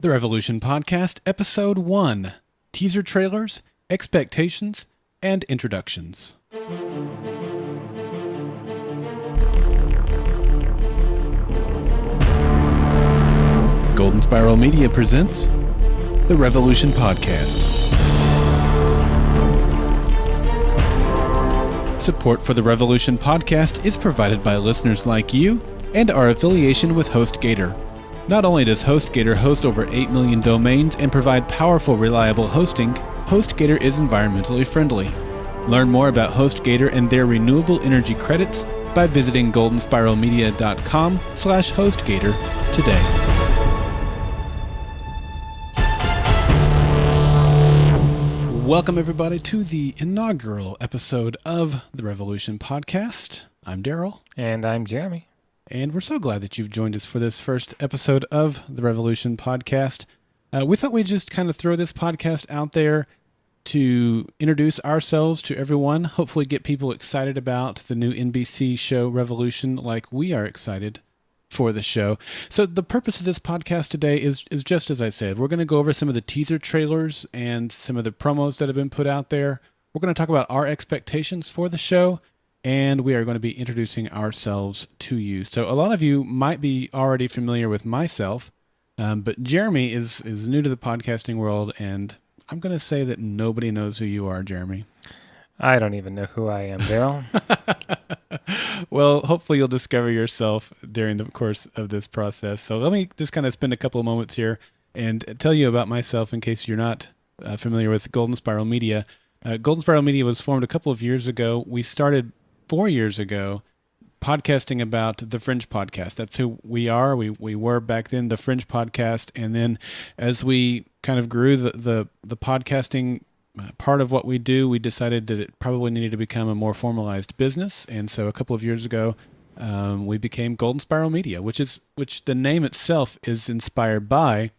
The Revolution Podcast, Episode 1, Teaser Trailers, Expectations, and Introductions. Golden Spiral Media presents The Revolution Podcast. Support for The Revolution Podcast is provided by listeners like you and our affiliation with HostGator. Not only does HostGator host over 8 million domains and provide powerful, reliable hosting, HostGator is environmentally friendly. Learn more about HostGator and their renewable energy credits by visiting goldenspiralmedia.com/HostGator today. Welcome everybody to the inaugural episode of the Revolution Podcast. I'm Daryl. And I'm Jeremy. And we're so glad that you've joined us for this first episode of the Revolution Podcast. We thought we'd just kind of throw this podcast out there to introduce ourselves to everyone, hopefully get people excited about the new NBC show Revolution like we are excited for the show. So the purpose of this podcast today is just as I said. We're going to go over some of the teaser trailers and some of the promos that have been put out there. We're going to talk about our expectations for the show, and we are going to be introducing ourselves to you. So a lot of you might be already familiar with myself, but Jeremy is new to the podcasting world, and I'm going to say that nobody knows who you are, Jeremy. I don't even know who I am, Daryl. Well, hopefully you'll discover yourself during the course of this process. So let me just kind of spend a couple of moments here and tell you about myself in case you're not familiar with Golden Spiral Media. Golden Spiral Media was formed a couple of years ago. We started 4 years ago podcasting about the Fringe Podcast. That's who we are. We were back then the Fringe Podcast. And then as we kind of grew the podcasting part of what we do, we decided that it probably needed to become a more formalized business. And so a couple of years ago, we became Golden Spiral Media, which the name itself is inspired by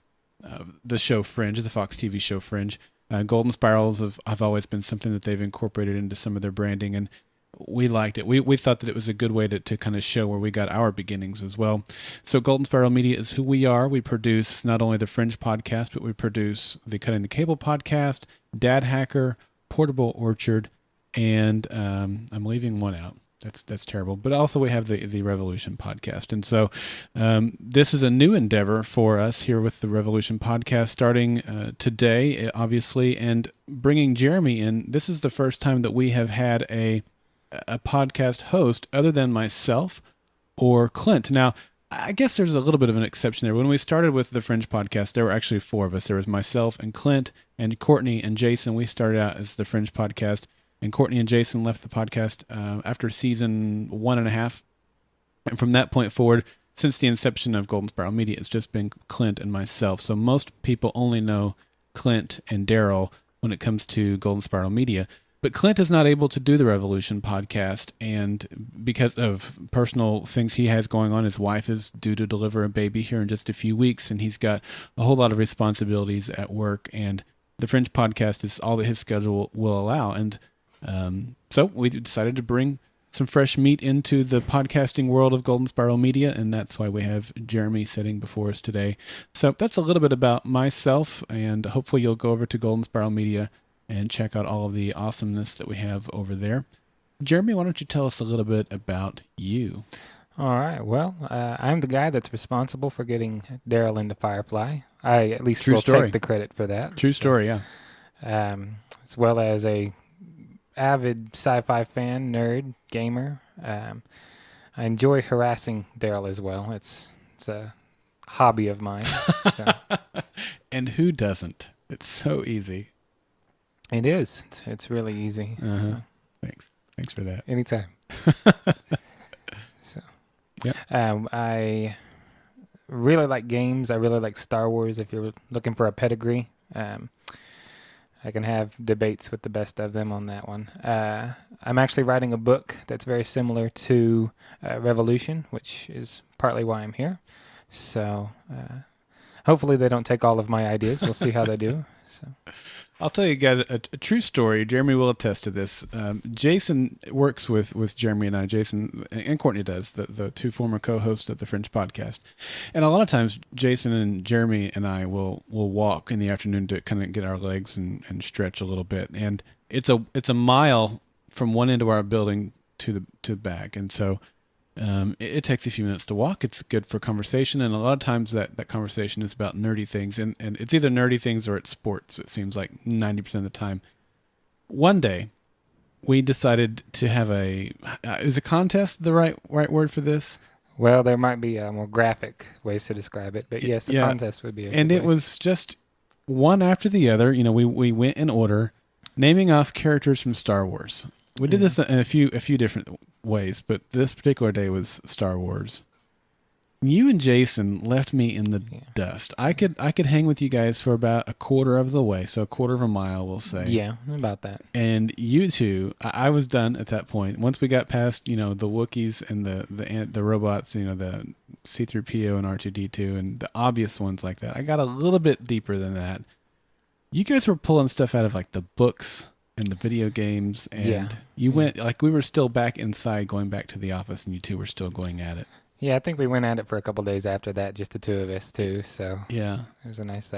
the show Fringe, the Fox TV show Fringe. Golden Spirals have always been something that they've incorporated into some of their branding, and we liked it. We thought that it was a good way to kind of show where we got our beginnings as well. So Golden Spiral Media is who we are. We produce not only the Fringe Podcast, but we produce the Cutting the Cable Podcast, Dad Hacker, Portable Orchard, and I'm leaving one out. That's terrible. But also we have the Revolution Podcast. And so this is a new endeavor for us here with the Revolution Podcast starting today, obviously, and bringing Jeremy in. This is the first time that we have had a podcast host other than myself or Clint. Now, I guess there's a little bit of an exception there. When we started with the Fringe Podcast, there were actually four of us. There was myself and Clint and Courtney and Jason. We started out as the Fringe Podcast, and Courtney and Jason left the podcast after season 1.5. And from that point forward, since the inception of Golden Spiral Media, it's just been Clint and myself. So most people only know Clint and Daryl when it comes to Golden Spiral Media. But Clint is not able to do the Revolution Podcast, and because of personal things he has going on, his wife is due to deliver a baby here in just a few weeks, and he's got a whole lot of responsibilities at work, and the Fringe Podcast is all that his schedule will allow. And so we decided to bring some fresh meat into the podcasting world of Golden Spiral Media, and that's why we have Jeremy sitting before us today. So that's a little bit about myself, and hopefully you'll go over to Golden Spiral Media and check out all of the awesomeness that we have over there. Jeremy, why don't you tell us a little bit about you? All right. Well, I'm the guy that's responsible for getting Daryl into Firefly. I at least will take the credit for that. True story, yeah. As well as a avid sci-fi fan, nerd, gamer. I enjoy harassing Daryl as well. It's a hobby of mine. So. And who doesn't? It's so easy. It is. It's really easy. Uh-huh. So. Thanks for that. Anytime. So, yeah. I really like games. I really like Star Wars. If you're looking for a pedigree, I can have debates with the best of them on that one. I'm actually writing a book that's very similar to Revolution, which is partly why I'm here. So hopefully they don't take all of my ideas. We'll see how they do. So I'll tell you guys a true story. Jeremy will attest to this. Jason works with Jeremy and I. Jason and Courtney does, the two former co-hosts of the Fringe podcast. And a lot of times, Jason and Jeremy and I will walk in the afternoon to kind of get our legs and stretch a little bit. And it's a mile from one end of our building to the back. And so it takes a few minutes to walk. It's good for conversation, and a lot of times that conversation is about nerdy things, and it's either nerdy things or it's sports. It seems like 90% of the time. One day, we decided to have is a contest the right word for this? well, there might be more graphic ways to describe it, but yes, a Yeah. contest would be a And good it way. was just one after the other. You know, we went in order, naming off characters from Star Wars. We did this in a few different ways, but this particular day was Star Wars. You and Jason left me in the dust. I could hang with you guys for about a quarter of the way, so a quarter of a mile, we'll say. Yeah, about that. And you two, I was done at that point. Once we got past, you know, the Wookiees and the robots, you know, the C-3PO and R2-D2 and the obvious ones like that. I got a little bit deeper than that. You guys were pulling stuff out of like the books and the video games, and you went like we were still back inside, going back to the office, and you two were still going at it. Yeah, I think we went at it for a couple days after that, just the two of us too. So Yeah. it was a nice.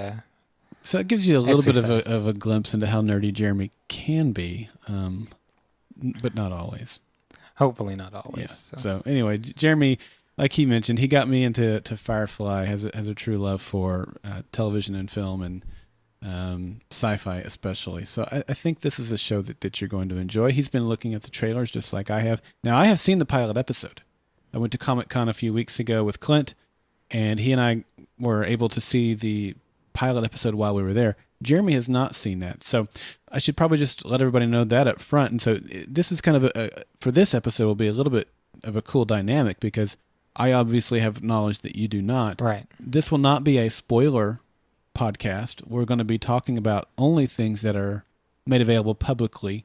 So it gives you a little bit Exercise. of a glimpse into how nerdy Jeremy can be, but not always. Hopefully not always. Yeah. So anyway, Jeremy, like he mentioned, he got me into Firefly. Has a true love for television and film and sci-fi especially. So I think this is a show that you're going to enjoy. He's been looking at the trailers just like I have. Now, I have seen the pilot episode. I went to Comic-Con a few weeks ago with Clint, and he and I were able to see the pilot episode while we were there. Jeremy has not seen that. So I should probably just let everybody know that up front. And so this is kind of for this episode will be a little bit of a cool dynamic because I obviously have knowledge that you do not. Right. This will not be a spoiler podcast. We're going to be talking about only things that are made available publicly.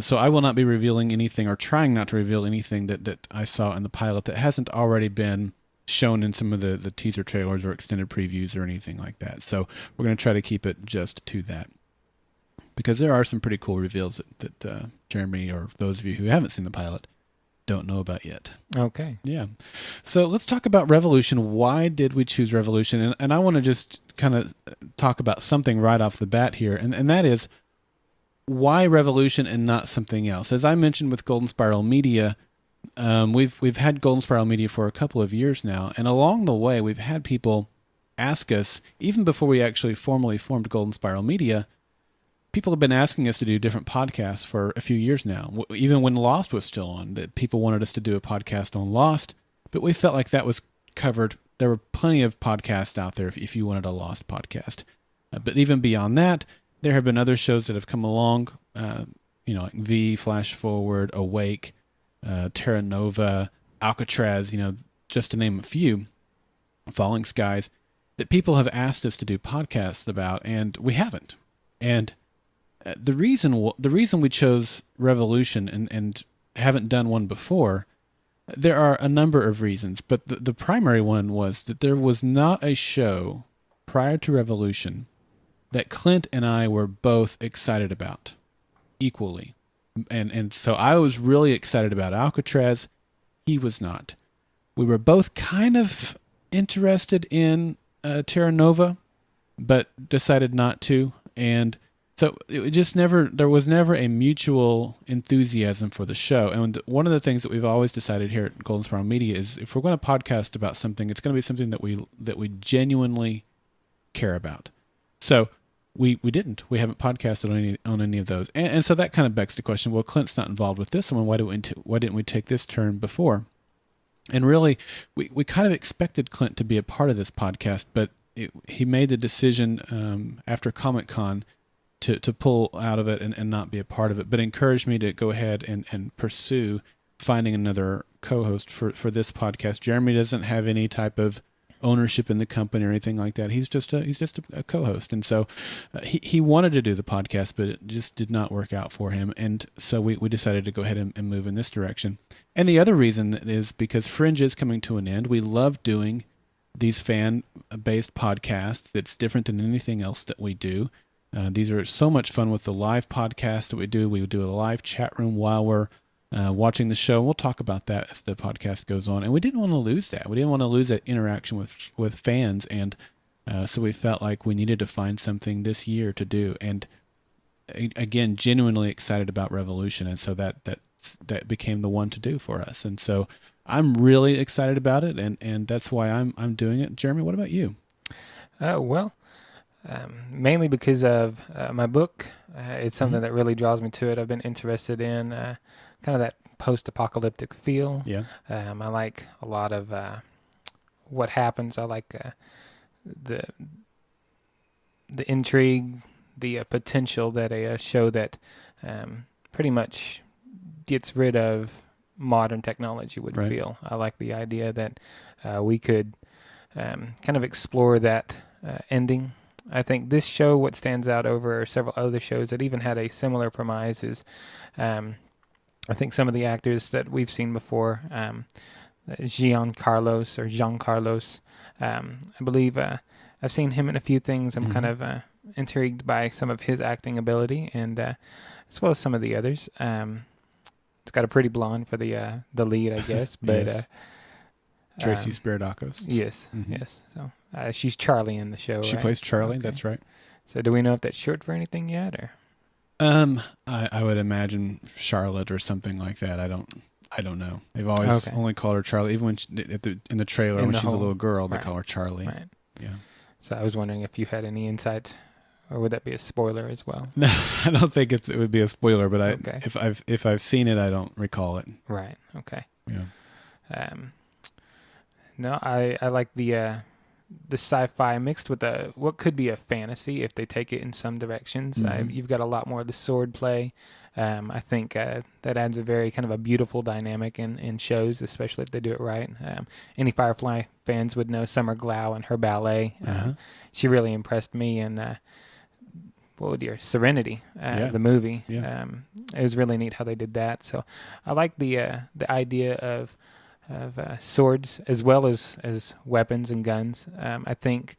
So I will not be revealing anything or trying not to reveal anything that I saw in the pilot that hasn't already been shown in some of the teaser trailers or extended previews or anything like that. So we're going to try to keep it just to that. Because there are some pretty cool reveals that Jeremy or those of you who haven't seen the pilot don't know about yet. Okay. Yeah. So let's talk about Revolution. Why did we choose Revolution? And I want to just kind of talk about something right off the bat here, and that is why Revolution and not something else. As I mentioned with Golden Spiral Media, we've had Golden Spiral Media for a couple of years now, and along the way we've had people ask us, even before we actually formally formed Golden Spiral Media, people have been asking us to do different podcasts for a few years now. Even when Lost was still on, that people wanted us to do a podcast on Lost, but we felt like that was covered. There were plenty of podcasts out there if you wanted a Lost podcast. But even beyond that, there have been other shows that have come along, like V, Flash Forward, Awake, Terra Nova, Alcatraz, just to name a few, Falling Skies, that people have asked us to do podcasts about, and we haven't. And the reason we chose Revolution and haven't done one before, there are a number of reasons, but the primary one was that there was not a show prior to Revolution that Clint and I were both excited about equally. And so I was really excited about Alcatraz. He was not. We were both kind of interested in Terra Nova, but decided not to. And so there was never a mutual enthusiasm for the show. And one of the things that we've always decided here at Golden Spiral Media is if we're going to podcast about something, it's going to be something that we genuinely care about. So we didn't. We haven't podcasted on any of those. And so that kind of begs the question, well, Clint's not involved with this one. Why didn't we take this turn before? And really, we kind of expected Clint to be a part of this podcast, but he made the decision after Comic-Con to pull out of it and not be a part of it, but encouraged me to go ahead and pursue finding another co-host for this podcast. Jeremy doesn't have any type of ownership in the company or anything like that. He's just a co-host, and so he wanted to do the podcast, but it just did not work out for him, and so we decided to go ahead and move in this direction. And the other reason is because Fringe is coming to an end. We love doing these fan-based podcasts. It's different than anything else that we do. These are so much fun with the live podcast that we do. We do a live chat room while we're watching the show. We'll talk about that as the podcast goes on. And we didn't want to lose that. We didn't want to lose that interaction with fans. And so we felt like we needed to find something this year to do. And again, genuinely excited about Revolution. And so that became the one to do for us. And so I'm really excited about it. And that's why I'm doing it. Jeremy, what about you? Mainly because of my book. It's something that really draws me to it. I've been interested in kind of that post-apocalyptic feel. Yeah. I like a lot of what happens. I like the intrigue, the potential that a show that pretty much gets rid of modern technology would feel. I like the idea that we could kind of explore that ending. I think this show, what stands out over several other shows that even had a similar premise is, I think some of the actors that we've seen before, Giancarlos, I believe I've seen him in a few things. I'm kind of intrigued by some of his acting ability, and as well as some of the others. It's got a pretty blonde for the lead, I guess, but yes. Tracy Spiridakos. Yes, yes. So she's Charlie in the show. She right? plays Charlie. Okay. That's right. So do we know if that's short for anything yet, or? I would imagine Charlotte or something like that. I don't know. They've always only called her Charlie. Even when in the trailer when she's a little girl, they call her Charlie. Right. Yeah. So I was wondering if you had any insight, or would that be a spoiler as well? No, I don't think it would be a spoiler. But if I've seen it, I don't recall it. Right. Okay. Yeah. No, I like the sci-fi mixed with what could be a fantasy if they take it in some directions. You've got a lot more of the sword play. I think that adds a very kind of a beautiful dynamic in shows, especially if they do it right. Any Firefly fans would know Summer Glau and her ballet. She really impressed me in Serenity, the movie. Yeah. It was really neat how they did that. So I like the idea of swords as well as weapons and guns. I think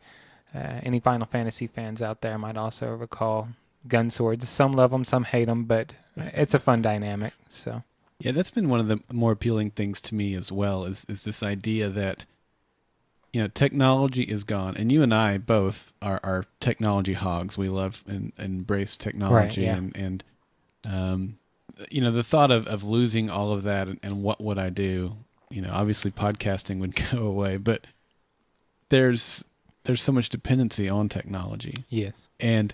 any Final Fantasy fans out there might also recall gun swords. Some love them, some hate them, but it's a fun dynamic. So yeah, that's been one of the more appealing things to me as well. Is this idea that technology is gone, and you and I both are technology hogs. We love and embrace technology, and the thought of losing all of that and what would I do? Obviously podcasting would go away, but there's so much dependency on technology. Yes. And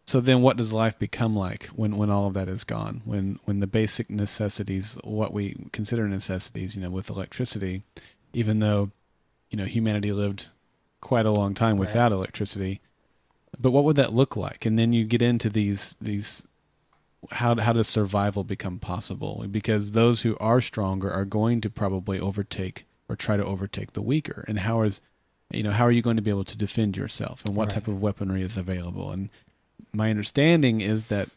so then what does life become like when all of that is gone? When the basic necessities, what we consider necessities, with electricity, even though, humanity lived quite a long time without electricity, but what would that look like? And then you get into these how does survival become possible? Because those who are stronger are going to probably overtake or try to overtake the weaker. And how are you going to be able to defend yourself, and what type of weaponry is available? And my understanding is that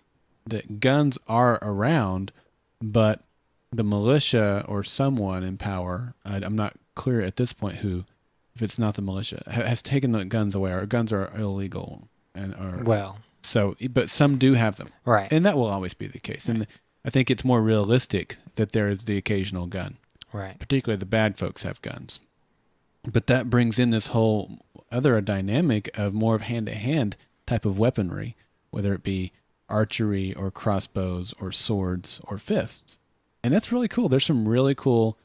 guns are around, but the militia or someone in power, I'm not clear at this point if it's not the militia, has taken the guns away, or guns are illegal. So, but some do have them. Right. And that will always be the case. Right. And I think it's more realistic that there is the occasional gun. Right. Particularly the bad folks have guns. But that brings in this whole other dynamic of more of hand-to-hand type of weaponry, whether it be archery or crossbows or swords or fists. And that's really cool. There's some really cool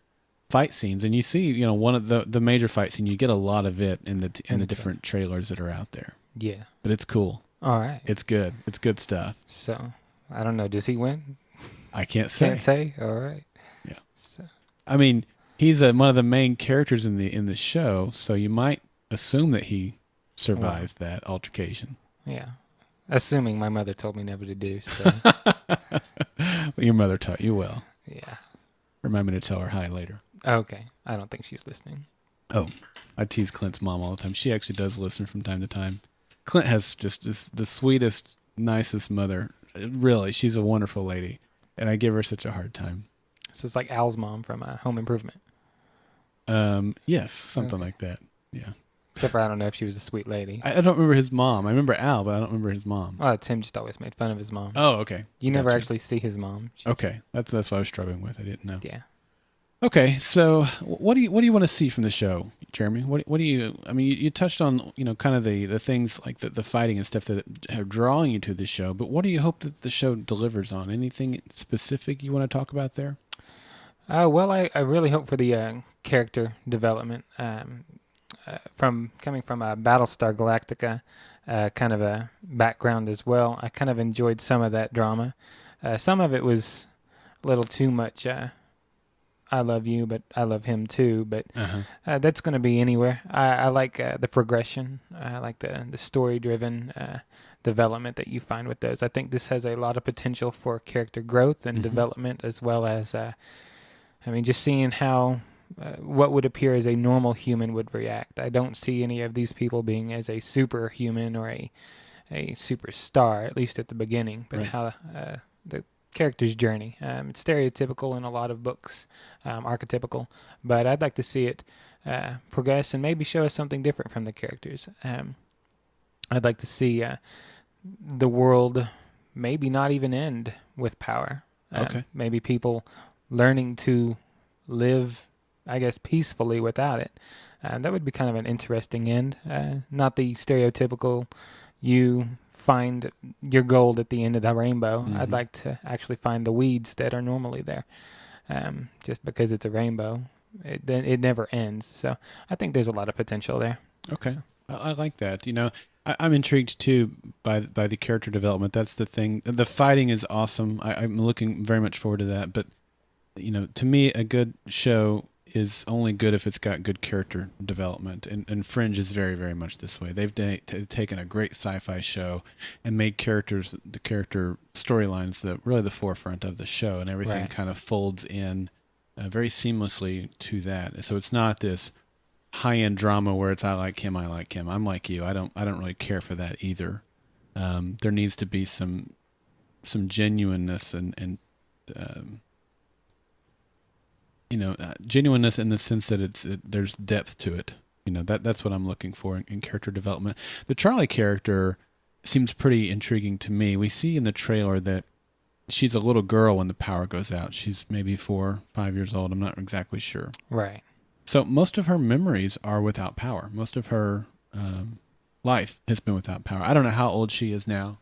fight scenes. And you see, one of the major fight scene, you get a lot of it in the different trailers that are out there. Yeah. But it's cool. All right. It's good. It's good stuff. So, I don't know. Does he win? I can't say. Can't say? All right. Yeah. So. I mean, he's one of the main characters in the show, so you might assume that he survives that altercation. Yeah. Assuming my mother told me never to do so. Well, your mother taught you well. Yeah. Remind me to tell her hi later. Okay. I don't think she's listening. Oh, I tease Clint's mom all the time. She actually does listen from time to time. Clint has just the sweetest, nicest mother. Really, she's a wonderful lady, and I give her such a hard time. So it's like Al's mom from Home Improvement. Yes, something like that. Yeah. Except for I don't know if she was a sweet lady. I don't remember his mom. I remember Al, but I don't remember his mom. Well, Tim just always made fun of his mom. Oh, okay. You never Gotcha. actually see his mom. Okay, that's what I was struggling with. I didn't know. Yeah. Okay, so what do you want to see from the show, Jeremy? What do you? I mean, you touched on kind of the things like the fighting and stuff that are drawing you to the show, but what do you hope that the show delivers on? Anything specific you want to talk about there? Well, I really hope for the character development from coming from a Battlestar Galactica kind of a background as well. I kind of enjoyed some of that drama. Some of it was a little too much. I love you, but I love him too. But that's going to be anywhere. I like the progression. I like the story-driven development that you find with those. I think this has a lot of potential for character growth and development, as well as, just seeing how what would appear as a normal human would react. I don't see any of these people being as a superhuman or a superstar, at least at the beginning. But how the character's journey. It's stereotypical in a lot of books, archetypical, but I'd like to see it progress and maybe show us something different from the characters. I'd like to see the world maybe not even end with power. Maybe people learning to live, I guess, peacefully without it. That would be kind of an interesting end. Not the stereotypical, you find your gold at the end of the rainbow. I'd like to actually find the weeds that are normally there. Just because it's a rainbow, it never ends. So I think there's a lot of potential there. Okay. I like that. I'm intrigued too by the character development. That's the thing. The fighting is awesome. I'm looking very much forward to that. But, to me, a good show is only good if it's got good character development, and Fringe is very, very much this way. They've taken a great sci-fi show and made the character storylines really the forefront of the show, and everything kind of folds in very seamlessly to that. So it's not this high-end drama where it's I like him, I'm like you. I don't really care for that either. There needs to be some genuineness and genuineness in the sense that there's depth to it. That's what I'm looking for in character development. The Charlie character seems pretty intriguing to me. We see in the trailer that she's a little girl when the power goes out. She's maybe 4 or 5 years old. I'm not exactly sure. Right. So most of her memories are without power. Most of her life has been without power. I don't know how old she is now.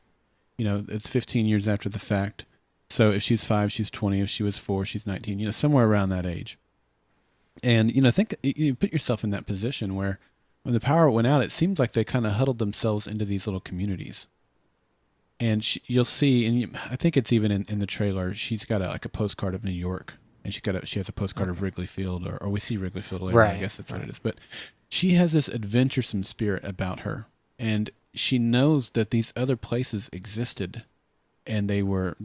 It's 15 years after the fact. So if she's 5, she's 20. If she was 4, she's 19. Somewhere around that age. And think you put yourself in that position where when the power went out, it seems like they kind of huddled themselves into these little communities. And you'll see, and I think it's even in the trailer. She's got a postcard of New York, and she has a postcard of Wrigley Field, or we see Wrigley Field later. I guess that's what it is. But she has this adventuresome spirit about her, and she knows that these other places existed. And they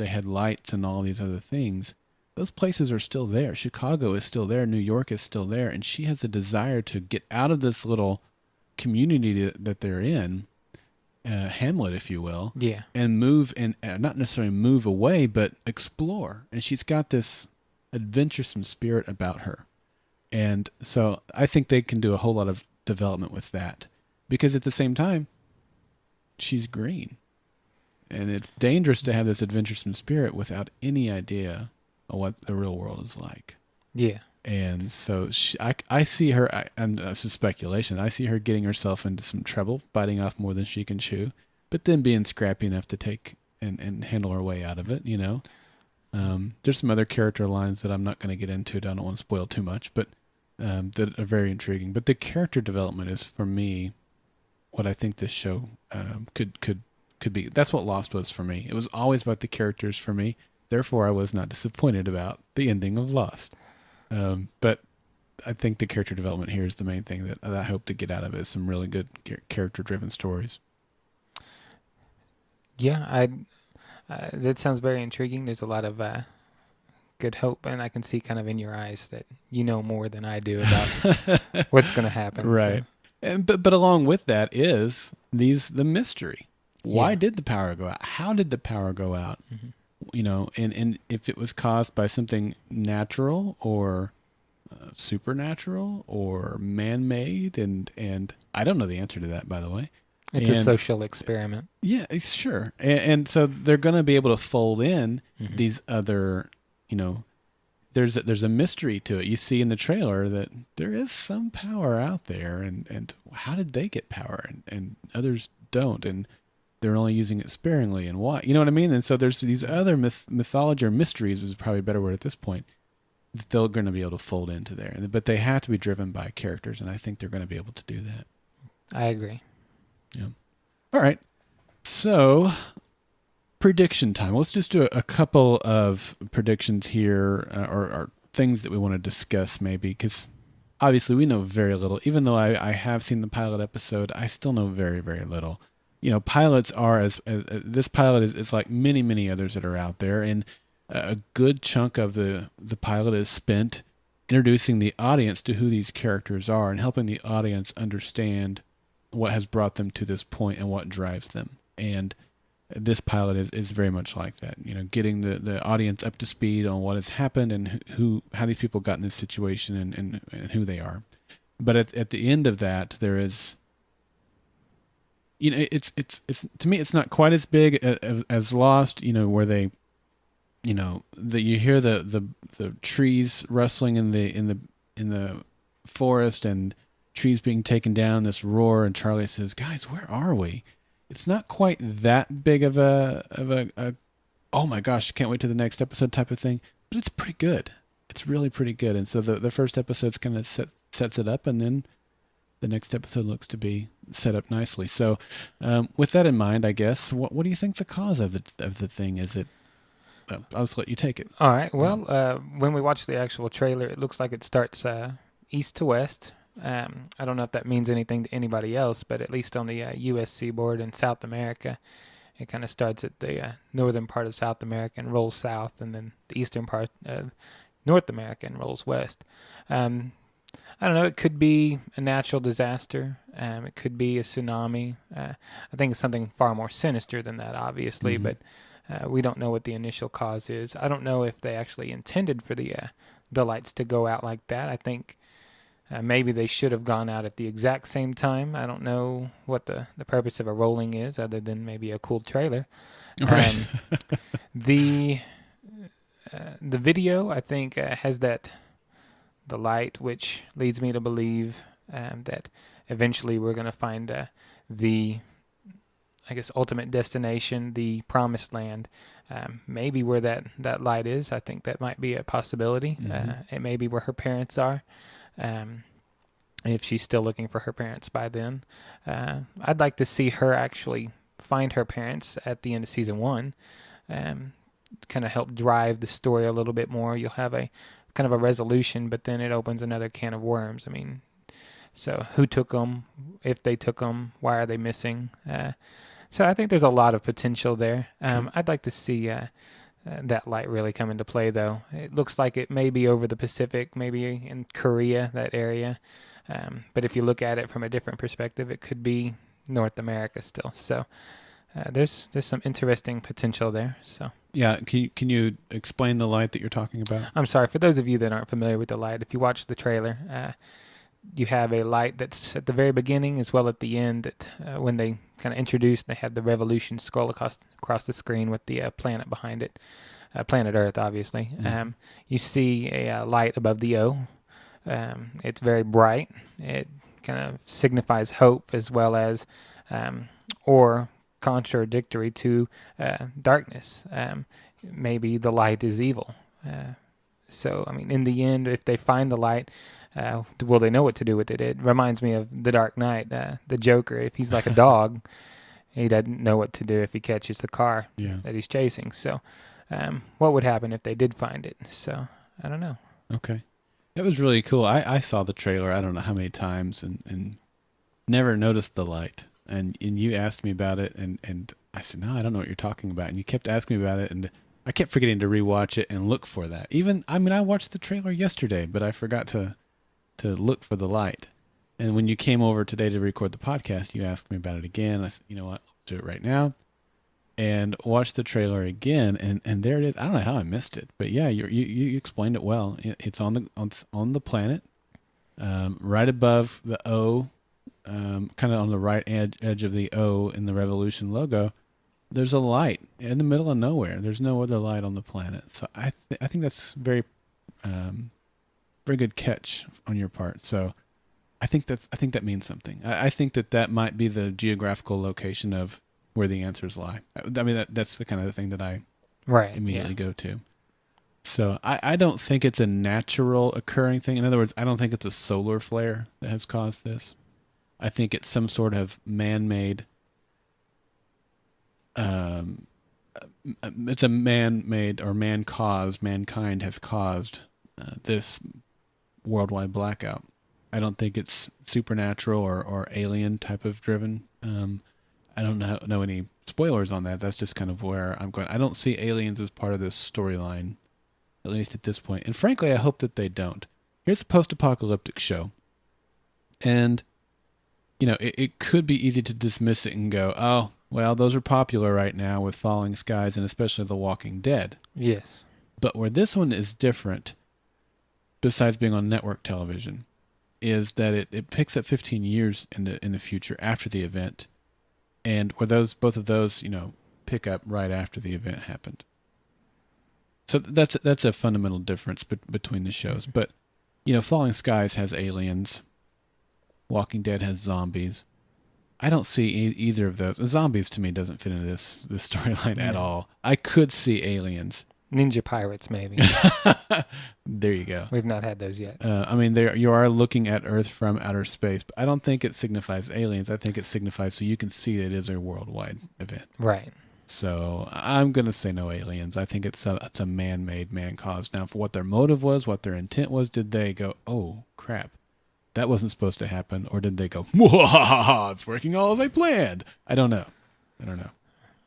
had lights and all these other things. Those places are still there. Chicago is still there. New York is still there. And she has a desire to get out of this little community that they're in, hamlet, if you will, and move, and not necessarily move away, but explore. And she's got this adventuresome spirit about her. And so I think they can do a whole lot of development with that. Because at the same time, she's green. And it's dangerous to have this adventuresome spirit without any idea of what the real world is like. Yeah. And so I see her, and this is speculation, I see her getting herself into some trouble, biting off more than she can chew, but then being scrappy enough to take and handle her way out of it, There's some other character lines that I'm not going to get into. I don't want to spoil too much, but that are very intriguing. But the character development is, for me, what I think this show could be. That's what Lost was for me. It was always about the characters for me. Therefore, I was not disappointed about the ending of Lost. But I think the character development here is the main thing that I hope to get out of it. Some really good character-driven stories. Yeah, that sounds very intriguing. There's a lot of good hope, and I can see kind of in your eyes that you know more than I do about what's going to happen. Right. So. But along with that is the mystery. Why did the power go out? How did the power go out? And if it was caused by something natural or supernatural or man-made, and I don't know the answer to that, by the way. It's a And social experiment. yeah, sure. And so they're going to be able to fold in Mm-hmm. these other, you know, there's a mystery to it. You see in the trailer that there is some power out there, and how did they get power, and others don't, and they're only using it sparingly, and why? You know what I mean? And so there's these other mythology or mysteries, is probably a better word at this point, that they're going to be able to fold into there. But they have to be driven by characters, and I think they're going to be able to do that. I agree. Yeah. All right. So, prediction time. Let's just do a couple of predictions here, or things that we want to discuss, maybe, because obviously we know very little. Even though I have seen the pilot episode, I still know very, very little. You know, pilots are, as this pilot is like many, many others that are out there, and a good chunk of the pilot is spent introducing the audience to who these characters are and helping the audience understand what has brought them to this point and what drives them. And this pilot is very much like that. You know, getting the audience up to speed on what has happened and how these people got in this situation, and who they are. But at the end of that, there is, you know, it's to me, it's not quite as big as Lost, you know, where they, you know, that you hear the trees rustling in the forest, and trees being taken down, this roar, and Charlie says, "Guys, where are we?" It's not quite that big of a oh my gosh, can't wait to the next episode type of thing, but it's pretty good. It's really pretty good. And so the first episode's kind of sets it up, and then the next episode looks to be set up nicely. So with that in mind, I guess, what do you think the cause of the thing is? It I'll just let you take it. All right. Well, when we watch the actual trailer, it looks like it starts east to west. I don't know if that means anything to anybody else, but at least on the U.S. seaboard in South America, it kind of starts at the northern part of South America and rolls south, and then the eastern part of North America and rolls west. I don't know. It could be a natural disaster. It could be a tsunami. I think it's something far more sinister than that, obviously, Mhm. but we don't know what the initial cause is. I don't know if they actually intended for the lights to go out like that. I think maybe they should have gone out at the exact same time. I don't know what the purpose of a rolling is, other than maybe a cool trailer. Right. The video, I think, has the light, which leads me to believe that eventually we're going to find the, I guess, ultimate destination, the promised land. Maybe where that light is. I think that might be a possibility. Mhm. It may be where her parents are. If she's still looking for her parents by then. I'd like to see her actually find her parents at the end of season 1. Kind of help drive the story a little bit more. You'll have a kind of a resolution, but then it opens another can of worms. I mean, so who took them? If they took them, why are they missing? So I think there's a lot of potential there. I'd like to see that light really come into play, though. It looks like it may be over the Pacific, maybe in Korea, that area. But if you look at it from a different perspective, it could be North America still. So there's some interesting potential there. So Yeah, can you explain the light that you're talking about? I'm sorry for those of you that aren't familiar with the light. If you watch the trailer, you have a light that's at the very beginning as well at the end. That when they kind of introduced, they had the revolution scroll across the screen with the planet behind it, planet Earth, obviously. Mhm. You see a light above the O. It's very bright. It kind of signifies hope as well as, or contradictory to darkness. Maybe the light is evil. So, I mean, in the end, if they find the light, will they know what to do with it? It reminds me of The Dark Knight, the Joker. If he's like a dog, he doesn't know what to do if he catches the car Yeah. that he's chasing. So, what would happen if they did find it? So, I don't know. Okay. It was really cool. I saw the trailer, I don't know how many times, and never noticed the light. And you asked me about it, and I said, no, I don't know what you're talking about. And you kept asking me about it, and I kept forgetting to rewatch it and look for that. I watched the trailer yesterday, but I forgot to look for the light. And when you came over today to record the podcast, you asked me about it again. I said, you know what, let's do it right now. and watched the trailer again, and there it is. I don't know how I missed it, but yeah, you explained it well. It's on the planet, right above the O, kind of on the right edge of the O in the Revolution logo. There's a light in the middle of nowhere. There's no other light on the planet. So I think that's very good catch on your part. So I think that means something. I think that might be the geographical location of where the answers lie. I mean that's the kind of thing that I Right. immediately Yeah. go to. So I don't think it's a natural occurring thing. In other words, I don't think it's a solar flare that has caused this. I think it's some sort of man-made. Um, it's a man-made or mankind has caused this worldwide blackout. I don't think it's supernatural or alien type of driven. I don't know any spoilers on that. That's just kind of where I'm going. I don't see aliens as part of this storyline, at least at this point. And frankly, I hope that they don't. Here's a post-apocalyptic show, and it could be easy to dismiss it and go, oh, well, those are popular right now with Falling Skies and especially The Walking Dead. Yes. But where this one is different, besides being on network television, is that it picks up 15 years in the future after the event, and where both of those pick up right after the event happened. So that's a fundamental difference between the shows. But Falling Skies has aliens, Walking Dead has zombies. I don't see either of those. Zombies to me doesn't fit into this storyline at all. I could see aliens. Ninja pirates, maybe. There you go. We've not had those yet. I mean, you are looking at Earth from outer space, but I don't think it signifies aliens. I think it signifies so you can see that it is a worldwide event. Right. So I'm going to say no aliens. I think it's a man-made, man-caused. Now, for what their motive was, what their intent was, did they go, oh, crap, that wasn't supposed to happen? Or did they go, it's working all as I planned? I don't know.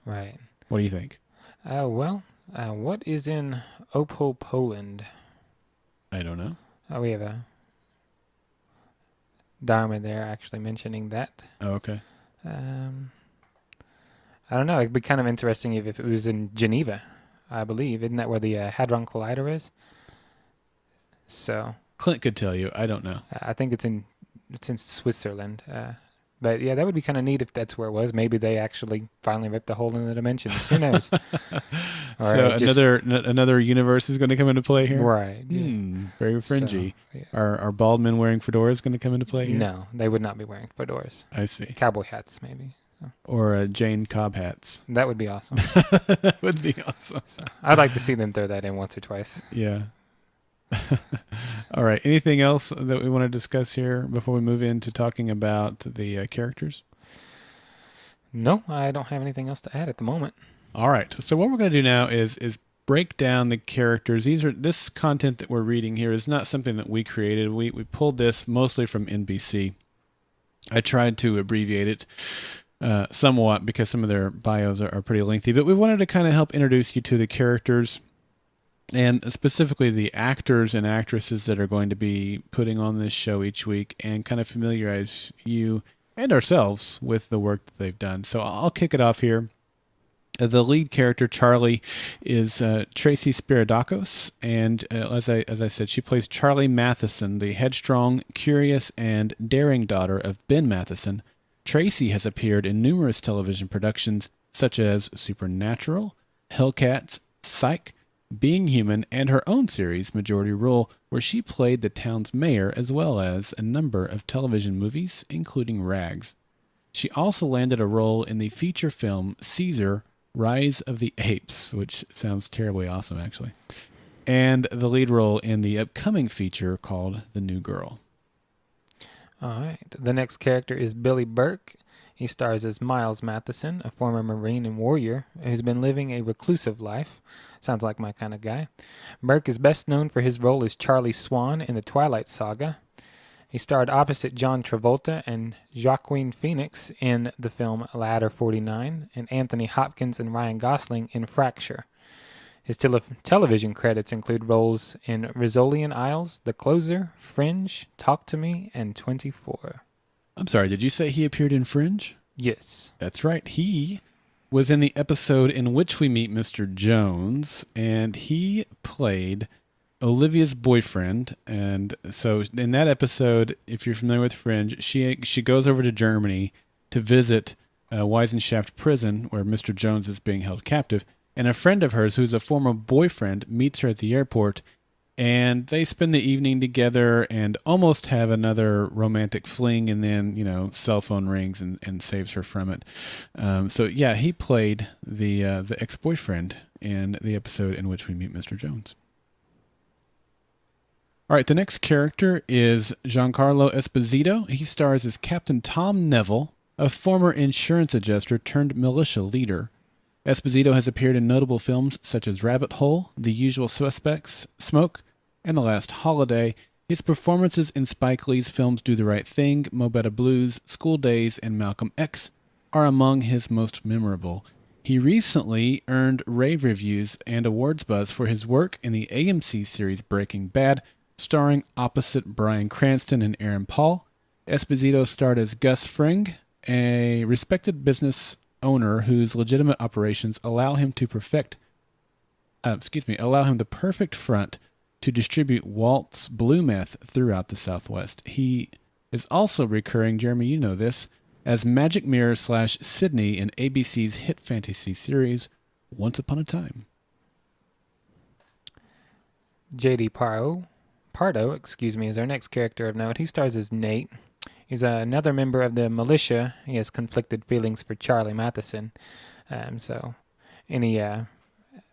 Right. What do you think? What is in Opol, Poland? I don't know. We have a Dharma there actually mentioning that. Oh, okay. I don't know. It'd be kind of interesting if it was in Geneva, I believe. Isn't that where the Hadron Collider is? So Clint could tell you. I don't know. I think it's in Switzerland. But yeah, that would be kind of neat if that's where it was. Maybe they actually finally ripped a hole in the dimensions. Who knows? So another universe is going to come into play here? Right. Yeah. Very fringy. So, yeah. Are bald men wearing fedoras going to come into play here? No, they would not be wearing fedoras. I see. Cowboy hats, maybe. Or Jane Cobb hats. That would be awesome. That would be awesome. So, I'd like to see them throw that in once or twice. Yeah. All right. Anything else that we want to discuss here before we move into talking about the characters? No, I don't have anything else to add at the moment. All right. So what we're going to do now is break down the characters. This content that we're reading here is not something that we created. We pulled this mostly from NBC. I tried to abbreviate it somewhat because some of their bios are pretty lengthy, but we wanted to kind of help introduce you to the characters and specifically the actors and actresses that are going to be putting on this show each week and kind of familiarize you and ourselves with the work that they've done. So I'll kick it off here. The lead character, Charlie, is Tracy Spiridakos, and as I said, she plays Charlie Matheson, the headstrong, curious, and daring daughter of Ben Matheson. Tracy has appeared in numerous television productions such as Supernatural, Hellcats, Psych, Being Human, and her own series, Majority Rule, where she played the town's mayor, as well as a number of television movies, including Rags. She also landed a role in the feature film Caesar, Rise of the Apes, which sounds terribly awesome, actually, and the lead role in the upcoming feature called The New Girl. All right. The next character is Billy Burke. He stars as Miles Matheson, a former Marine and warrior who's been living a reclusive life. Sounds like my kind of guy. Burke is best known for his role as Charlie Swan in the Twilight Saga. He starred opposite John Travolta and Joaquin Phoenix in the film Ladder 49, and Anthony Hopkins and Ryan Gosling in Fracture. His television credits include roles in Rizzolian Isles, The Closer, Fringe, Talk to Me, and 24. I'm sorry, did you say he appeared in Fringe? Yes. That's right. He was in the episode in which we meet Mr. Jones, and he played Olivia's boyfriend. And so in that episode, if you're familiar with Fringe, she goes over to Germany to visit Weissenschaft prison, where Mr. Jones is being held captive. And a friend of hers, who's a former boyfriend, meets her at the airport, and they spend the evening together and almost have another romantic fling, and then, cell phone rings and saves her from it. So yeah, he played the ex-boyfriend in the episode in which we meet Mr. Jones. All right, the next character is Giancarlo Esposito. He stars as Captain Tom Neville, a former insurance adjuster turned militia leader. Esposito has appeared in notable films such as Rabbit Hole, The Usual Suspects, Smoke, and The Last Holiday. His performances in Spike Lee's films Do the Right Thing, Mo Better Blues, School Days, and Malcolm X are among his most memorable. He recently earned rave reviews and awards buzz for his work in the AMC series Breaking Bad, starring opposite Bryan Cranston and Aaron Paul. Esposito starred as Gus Fring, a respected business owner whose legitimate operations allow him the perfect front to distribute Walt's blue meth throughout the Southwest. He is also recurring, Jeremy, you know this, as Magic Mirror / Sydney in ABC's hit fantasy series Once Upon a Time. J.D. Pardo, is our next character of note. He stars as Nate. He's another member of the militia. He has conflicted feelings for Charlie Matheson. So any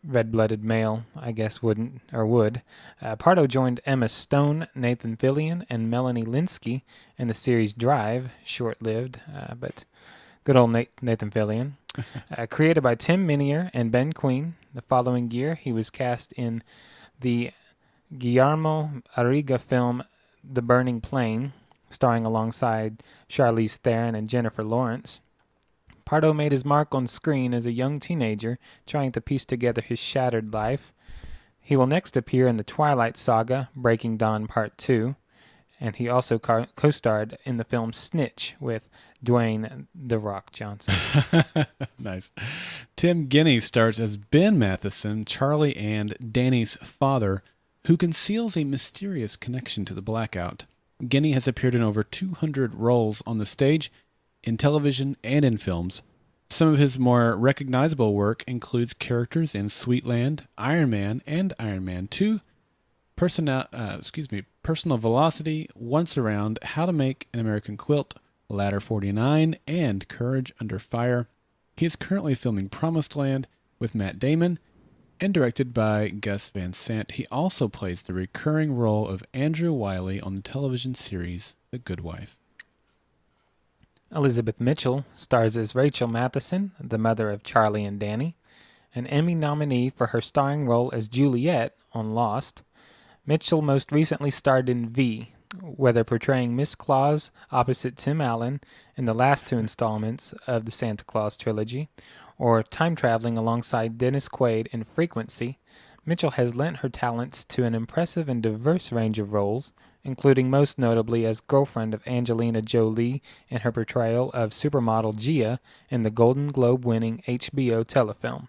red-blooded male, I guess, would. Pardo joined Emma Stone, Nathan Fillion, and Melanie Linsky in the series Drive, short-lived, but good old Nathan Fillion. Created by Tim Minier and Ben Queen, the following year he was cast in the Guillermo Arriaga film The Burning Plain, starring alongside Charlize Theron and Jennifer Lawrence. Pardo made his mark on screen as a young teenager trying to piece together his shattered life. He will next appear in the Twilight Saga, Breaking Dawn Part 2, and he also co-starred in the film Snitch with Dwayne "The Rock" Johnson. Nice. Tim Guinea stars as Ben Matheson, Charlie and Danny's father, who conceals a mysterious connection to the blackout. Guinea has appeared in over 200 roles on the stage, in television, and in films. Some of his more recognizable work includes characters in Sweetland, Iron Man, and Iron Man 2, Personal Velocity, Once Around, How to Make an American Quilt, Ladder 49, and Courage Under Fire. He is currently filming Promised Land with Matt Damon, and directed by Gus Van Sant. He also plays the recurring role of Andrew Wiley on the television series The Good Wife. Elizabeth Mitchell stars as Rachel Matheson, the mother of Charlie and Danny, an Emmy nominee for her starring role as Juliet on Lost. Mitchell most recently starred in V, whether portraying Miss Claus opposite Tim Allen in the last two installments of the Santa Claus trilogy, or time-traveling alongside Dennis Quaid in Frequency. Mitchell has lent her talents to an impressive and diverse range of roles, including most notably as girlfriend of Angelina Jolie in her portrayal of supermodel Gia in the Golden Globe-winning HBO telefilm.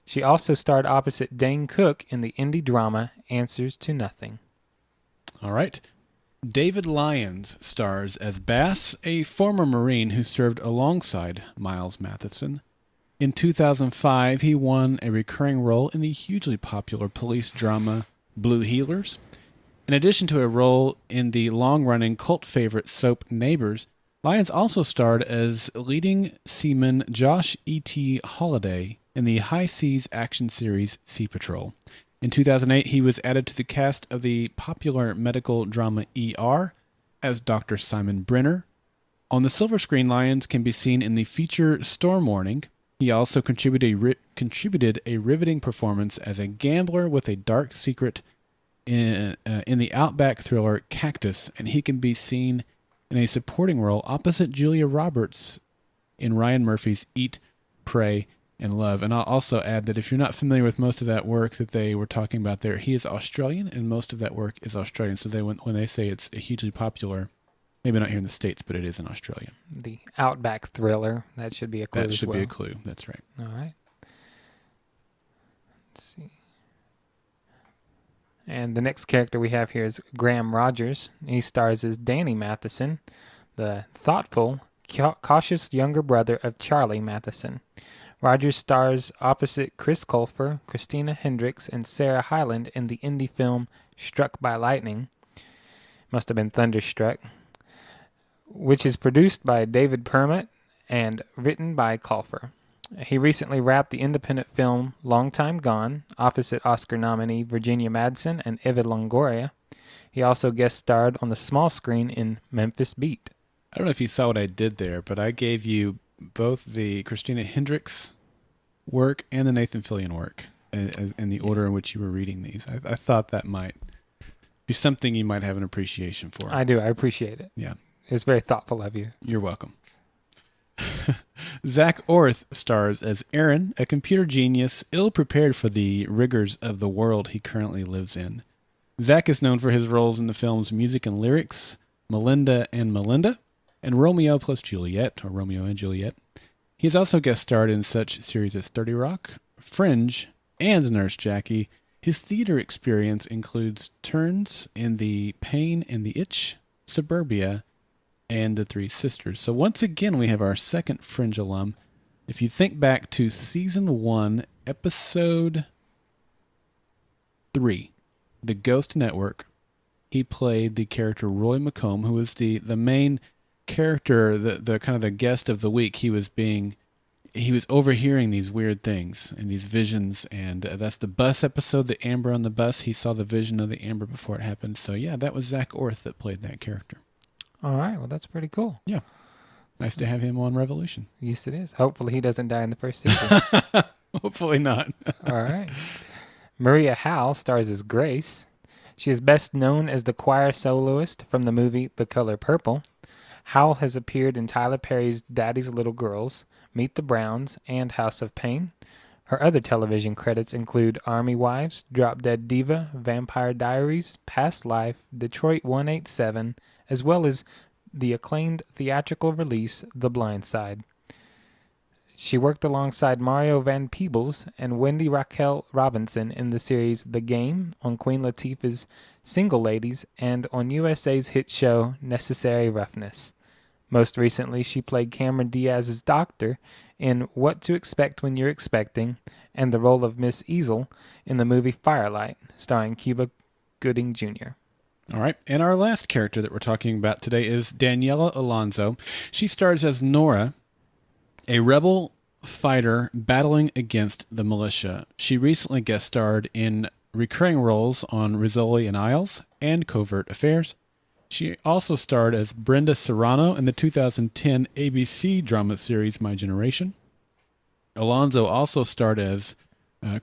She also starred opposite Dane Cook in the indie drama Answers to Nothing. All right. David Lyons stars as Bass, a former Marine who served alongside Miles Matheson. In 2005, he won a recurring role in the hugely popular police drama Blue Heelers. In addition to a role in the long-running cult favorite soap Neighbors, Lyons also starred as leading seaman Josh E.T. Holliday in the high seas action series Sea Patrol. In 2008, he was added to the cast of the popular medical drama ER as Dr. Simon Brenner. On the silver screen, Lyons can be seen in the feature Storm Warning. He also contributed a riveting performance as a gambler with a dark secret in the Outback thriller Cactus, and he can be seen in a supporting role opposite Julia Roberts in Ryan Murphy's Eat, Pray, and Love. And I'll also add that if you're not familiar with most of that work that they were talking about there, he is Australian, and most of that work is Australian. So when they say it's hugely popular, Maybe not here in the States, but it is in Australia. The Outback Thriller. That should be a clue That as should well. be a clue. That's right. All right. Let's see. And the next character we have here is Graham Rogers. He stars as Danny Matheson, the thoughtful, cautious younger brother of Charlie Matheson. Rogers stars opposite Chris Colfer, Christina Hendricks, and Sarah Hyland in the indie film Struck by Lightning. Must have been Thunderstruck. Which is produced by David Permit and written by Colfer. He recently wrapped the independent film Long Time Gone, opposite Oscar nominee Virginia Madsen and Eva Longoria. He also guest starred on the small screen in Memphis Beat. I don't know if you saw what I did there, but I gave you both the Christina Hendricks work and the Nathan Fillion work in the order in which you were reading these. I thought that might be something you might have an appreciation for. I do. I appreciate it. Yeah. It's very thoughtful of you. You're welcome. Zach Orth stars as Aaron, a computer genius ill-prepared for the rigors of the world he currently lives in. Zach is known for his roles in the films Music and Lyrics, Melinda and Melinda, and Romeo plus Juliet, or Romeo and Juliet. He has also guest starred in such series as 30 Rock, Fringe, and Nurse Jackie. His theater experience includes turns in The Pain and the Itch, Suburbia, and The Three Sisters. So once again, we have our second Fringe alum. If you think back to Season 1, Episode 3, The Ghost Network, he played the character Roy McComb, who was the main character, the kind of the guest of the week. He was overhearing these weird things and these visions, and that's the bus episode, the Amber on the bus. He saw the vision of the Amber before it happened. So yeah, that was Zach Orth that played that character. All right. Well, that's pretty cool. Yeah. Nice to have him on Revolution. Yes, it is. Hopefully he doesn't die in the first season. Hopefully not. All right. Maria Howell stars as Grace. She is best known as the choir soloist from the movie The Color Purple. Howell has appeared in Tyler Perry's Daddy's Little Girls, Meet the Browns, and House of Pain. Her other television credits include Army Wives, Drop Dead Diva, Vampire Diaries, Past Life, Detroit 187, as well as the acclaimed theatrical release The Blind Side. She worked alongside Mario Van Peebles and Wendy Raquel Robinson in the series The Game on Queen Latifah's Single Ladies and on USA's hit show Necessary Roughness. Most recently, she played Cameron Diaz's doctor in What to Expect When You're Expecting and the role of Miss Easel in the movie Firelight, starring Cuba Gooding Jr. All right. And our last character that we're talking about today is Daniela Alonso. She stars as Nora, a rebel fighter battling against the militia. She recently guest starred in recurring roles on Rizzoli and Isles and Covert Affairs. She also starred as Brenda Serrano in the 2010 ABC drama series My Generation. Alonso also starred as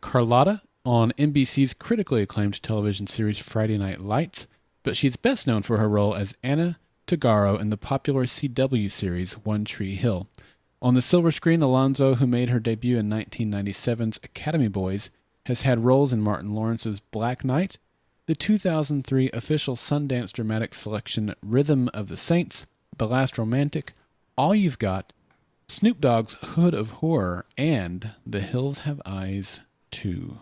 Carlotta on NBC's critically acclaimed television series Friday Night Lights, but she's best known for her role as Anna Tagaro in the popular CW series One Tree Hill. On the silver screen, Alonso, who made her debut in 1997's Academy Boys, has had roles in Martin Lawrence's Black Knight, the 2003 official Sundance dramatic selection Rhythm of the Saints, The Last Romantic, All You've Got, Snoop Dogg's Hood of Horror, and The Hills Have Eyes 2.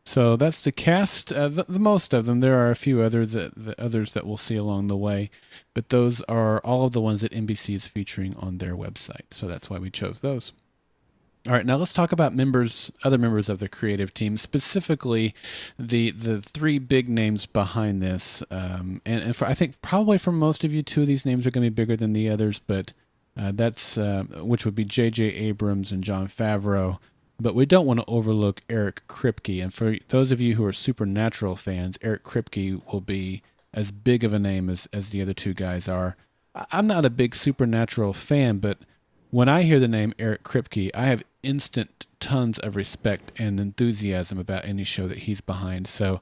So that's the cast, the most of them. There are a few others that we'll see along the way, but those are all of the ones that NBC is featuring on their website. So that's why we chose those. All right, now let's talk about other members of the creative team, specifically the three big names behind this. I think probably for most of you, two of these names are going to be bigger than the others, but that's which would be J.J. Abrams and Jon Favreau. But we don't want to overlook Eric Kripke. And for those of you who are Supernatural fans, Eric Kripke will be as big of a name as the other two guys are. I'm not a big Supernatural fan, but when I hear the name Eric Kripke, I have instant tons of respect and enthusiasm about any show that he's behind. So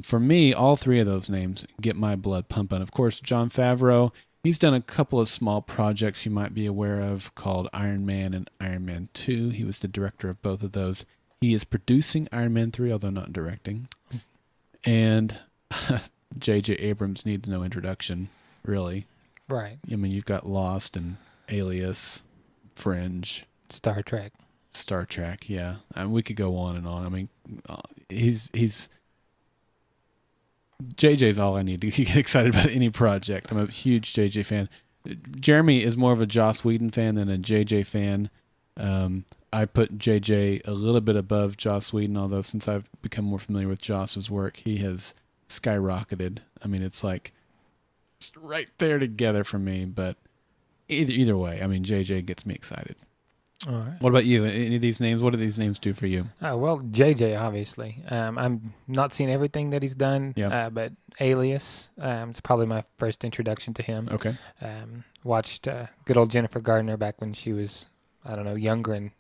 for me, all three of those names get my blood pumping. Of course, Jon Favreau, he's done a couple of small projects you might be aware of called Iron Man and Iron Man 2. He was the director of both of those. He is producing Iron Man 3, although not directing. And J.J. Abrams needs no introduction, really. Right. I mean, you've got Lost and Alias, Fringe, Star Trek. Star Trek. Yeah, I mean, we could go on and on. I mean, he's JJ's all I need to get excited about any project. I'm a huge JJ fan. Jeremy is more of a Joss Whedon fan than a JJ fan. I put JJ a little bit above Joss Whedon, although since I've become more familiar with Joss's work, he has skyrocketed. I mean, it's like it's right there together for me. But either way, I mean, JJ gets me excited. All right. What about you? Any of these names? What do these names do for you? Well, JJ, obviously. I'm not seen everything that he's done, but Alias, it's probably my first introduction to him. Okay. Watched good old Jennifer Gardner back when she was, I don't know, younger, and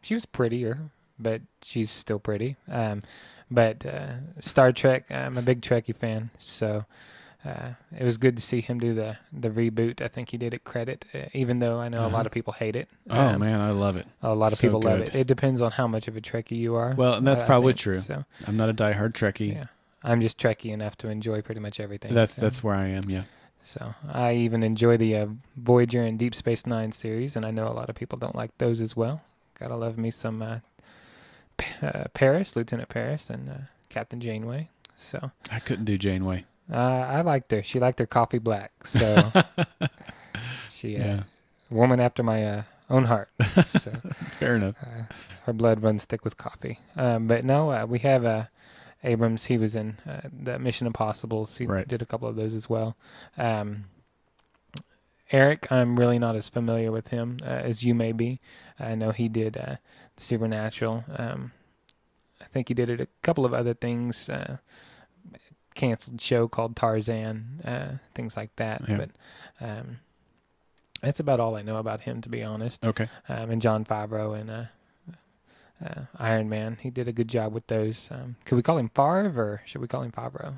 she was prettier, but she's still pretty. But Star Trek, I'm a big Trekkie fan, so it was good to see him do the reboot. I think he did it credit, even though I know a lot of people hate it. Oh, man, I love it. A lot of So people love good. it. It depends on how much of a Trekkie you are. Well, and that's I probably think. true. So, I'm not a diehard Trekkie. yeah, I'm just Trekkie enough to enjoy pretty much everything. That's where I am, yeah. So I even enjoy the Voyager and Deep Space Nine series, and I know a lot of people don't like those as well. Gotta love me some Paris, Lieutenant Paris, and Captain Janeway. So I couldn't do Janeway. I liked her. She liked her coffee black. So she woman after my own heart. So Fair enough. her blood runs thick with coffee. But no, we have Abrams. He was in the Mission Impossibles. He did a couple of those as well. Eric, I'm really not as familiar with him as you may be. I know he did Supernatural. I think he did a couple of other things. Canceled show called Tarzan, things like that. Yeah. But that's about all I know about him, to be honest. Okay. And Jon Favreau and Iron Man, he did a good job with those. Could we call him Favre or should we call him Favreau?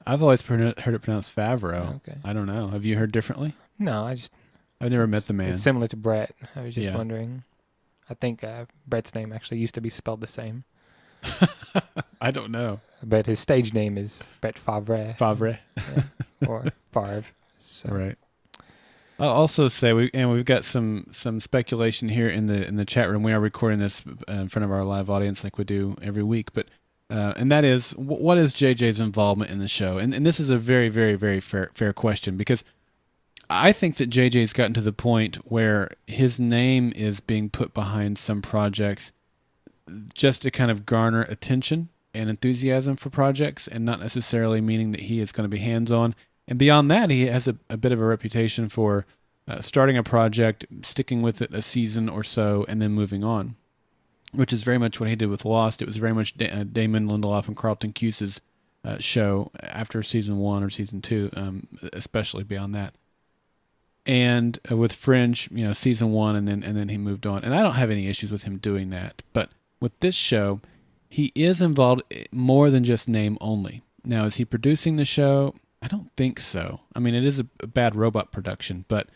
I've always heard it pronounced Favreau. Okay. I don't know. Have you heard differently? No, I've never met the man. It's similar to Brett. I was just wondering. I think Brett's name actually used to be spelled the same. I don't know. But his stage name is Brett Favre. Favre. Or Favre. So. Right. I'll also say we've got some speculation here in the chat room. We are recording this in front of our live audience like we do every week, but and that is what is JJ's involvement in the show? And this is a very, very, very fair question, because I think that JJ's gotten to the point where his name is being put behind some projects just to kind of garner attention and enthusiasm for projects, and not necessarily meaning that he is going to be hands-on. And beyond that, he has a bit of a reputation for starting a project, sticking with it a season or so, and then moving on, which is very much what he did with Lost. It was very much Damon Lindelof and Carlton Cuse's show after season 1 or season 2, especially beyond that. And with Fringe, season 1, and then he moved on. And I don't have any issues with him doing that. But with this show, he is involved more than just name only. Now, is he producing the show? I don't think so. I mean, it is a bad robot production, but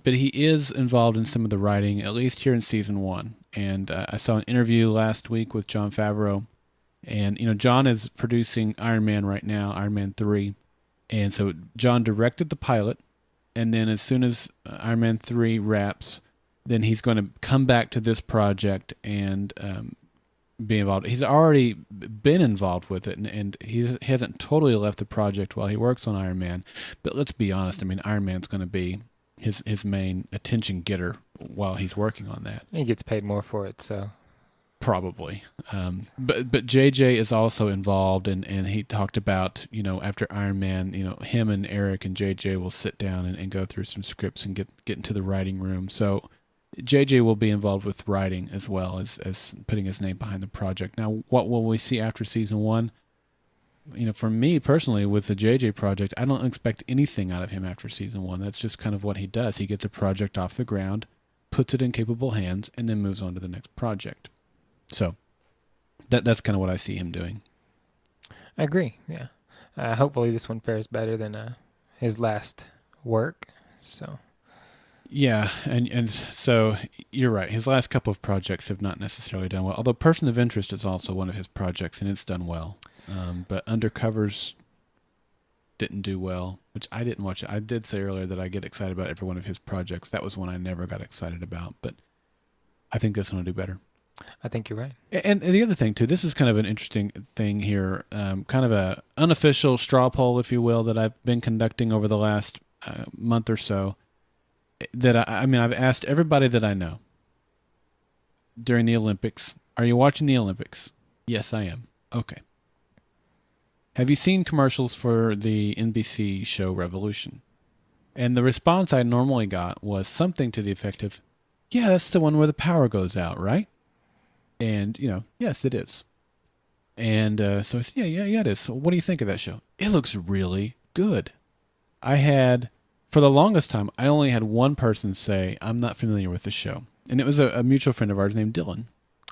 he is involved in some of the writing, at least here in season 1. And I saw an interview last week with Jon Favreau, and Jon is producing Iron Man right now, Iron Man 3, and so Jon directed the pilot, and then as soon as Iron Man 3 wraps, then he's going to come back to this project and be involved. He's already been involved with it, and he hasn't totally left the project while he works on Iron Man. But let's be honest, I mean, Iron Man's going to be his main attention getter while he's working on that. He gets paid more for it, so probably. But JJ is also involved, and he talked about, after Iron Man, him and Eric and JJ will sit down and go through some scripts and get into the writing room. So JJ will be involved with writing as well as putting his name behind the project. Now, what will we see after season 1? For me personally, with the JJ project, I don't expect anything out of him after season 1. That's just kind of what he does. He gets a project off the ground, puts it in capable hands, and then moves on to the next project. So that's kind of what I see him doing. I agree. Yeah. Hopefully this one fares better than his last work. So. Yeah, and so you're right. His last couple of projects have not necessarily done well. Although Person of Interest is also one of his projects, and it's done well. But Undercovers didn't do well, which I didn't watch it. I did say earlier that I get excited about every one of his projects. That was one I never got excited about, but I think this one will do better. I think you're right. And the other thing too, this is kind of an interesting thing here, kind of a unofficial straw poll, if you will, that I've been conducting over the last month or so. That I mean, I've asked everybody that I know during the Olympics, "Are you watching the Olympics?" "Yes, I am." "Okay. Have you seen commercials for the NBC show Revolution?" And the response I normally got was something to the effect of, "Yeah, that's the one where the power goes out, right?" And, yes, it is. And so I said, yeah, it is. So what do you think of that show? "It looks really good." For the longest time, I only had one person say, "I'm not familiar with the show." And it was a mutual friend of ours named Dylan.